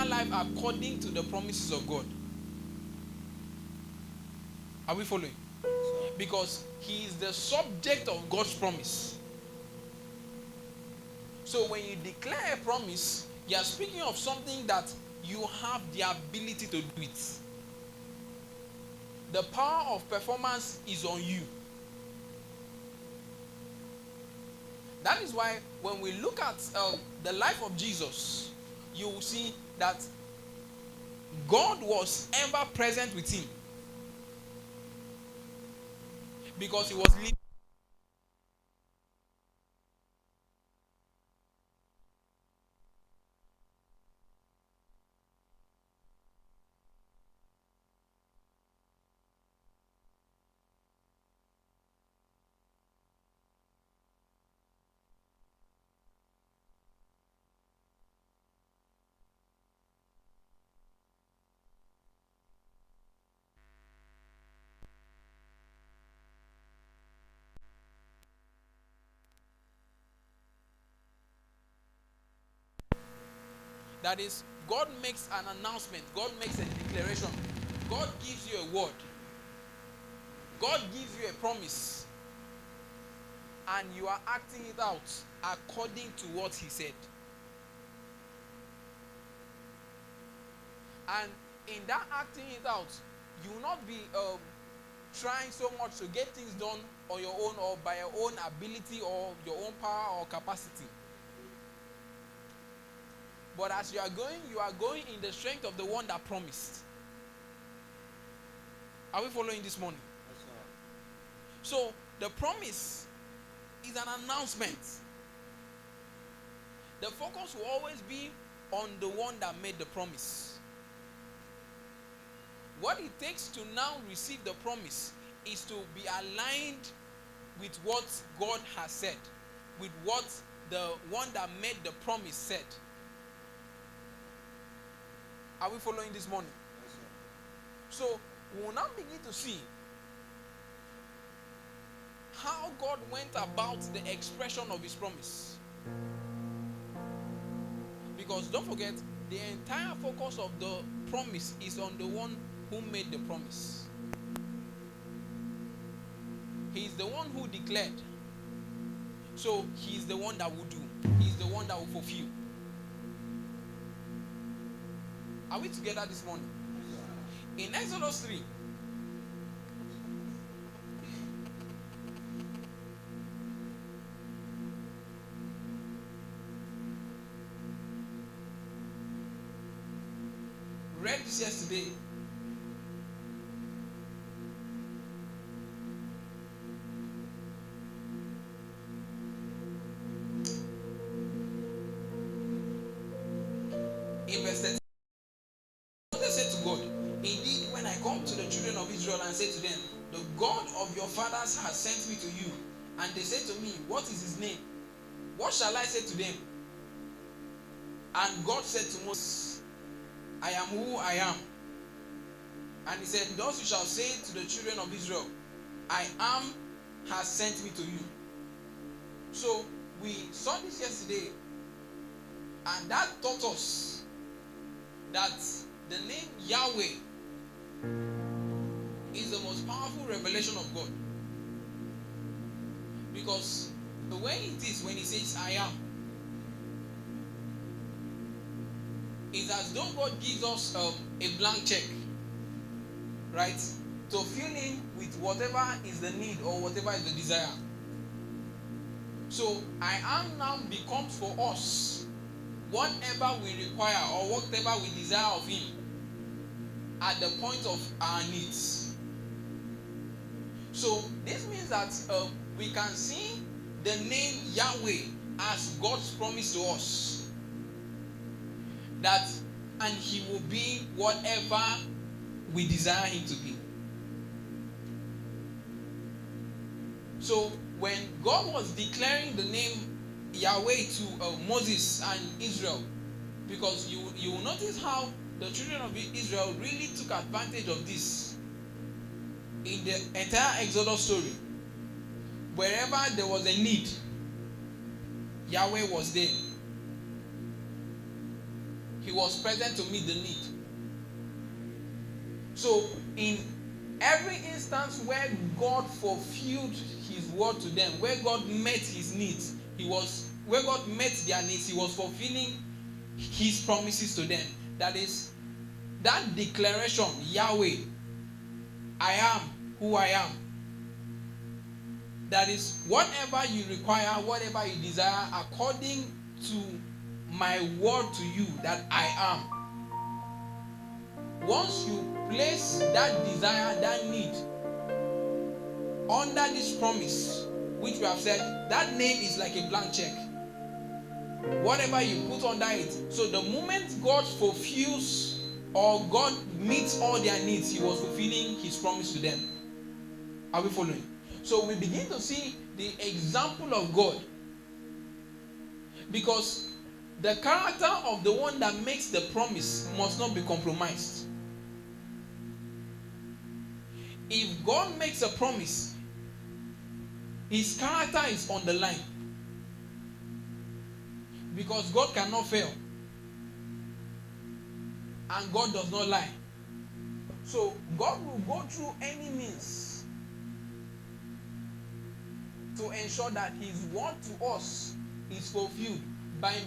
life according to the promises of God. Are we following? Because he is the subject of God's promise. So when you declare a promise, you are speaking of something that you have the ability to do it. The power of performance is on you. That is why when we look at the life of Jesus, you will see that God was ever present with him. Because he was living. That is, God makes an announcement. God makes a declaration. God gives you a word. God gives you a promise. And you are acting it out according to what he said. And in that acting it out, you will not be trying so much to get things done on your own or by your own ability or your own power or capacity. But as you are going in the strength of the one that promised. Are we following this morning? Yes, sir. So the promise is an announcement. The focus will always be on the one that made the promise. What it takes to now receive the promise is to be aligned with what God has said, with what the one that made the promise said. Are we following this morning? Yes, sir. So we will now begin to see how God went about the expression of his promise. Because don't forget, the entire focus of the promise is on the one who made the promise. He is the one who declared. So he is the one that will do. He is the one that will fulfill. Are we together this morning? In Exodus 3, read this yesterday. In verse 13, Moses said to God, indeed, when I come to the children of Israel and say to them, the God of your fathers has sent me to you, and they say to me, what is his name? What shall I say to them? And God said to Moses, I am who I am. And he said, thus you shall say to the children of Israel, I am has sent me to you. So we saw this yesterday, and that taught us that the name Yahweh is the most powerful revelation of God. Because the way it is when he says I am, is as though God gives us a blank check, right, to fill in with whatever is the need or whatever is the desire. So I am now becomes for us whatever we require or whatever we desire of him at the point of our needs. So this means that we can see the name Yahweh as God's promise to us. That, and he will be whatever we desire him to be. So when God was declaring the name Yahweh to Moses and Israel, because you will notice how the children of Israel really took advantage of this in the entire Exodus story. Wherever there was a need, Yahweh was there. He was present to meet the need. So in every instance where God fulfilled his word to them, where God met his needs, where God met their needs, he was fulfilling his promises to them. That is, that declaration, Yahweh, I am who I am. That is, whatever you require, whatever you desire, according to my word to you that I am. Once you place that desire, that need under this promise, which we have said, that name is like a blank check. Whatever you put under it. So the moment God fulfills or God meets all their needs, he was fulfilling his promise to them. Are we following? So we begin to see the example of God. Because the character of the one that makes the promise must not be compromised. If God makes a promise, his character is on the line. Because God cannot fail. And God does not lie. So God will go through any means to ensure that his word to us is fulfilled by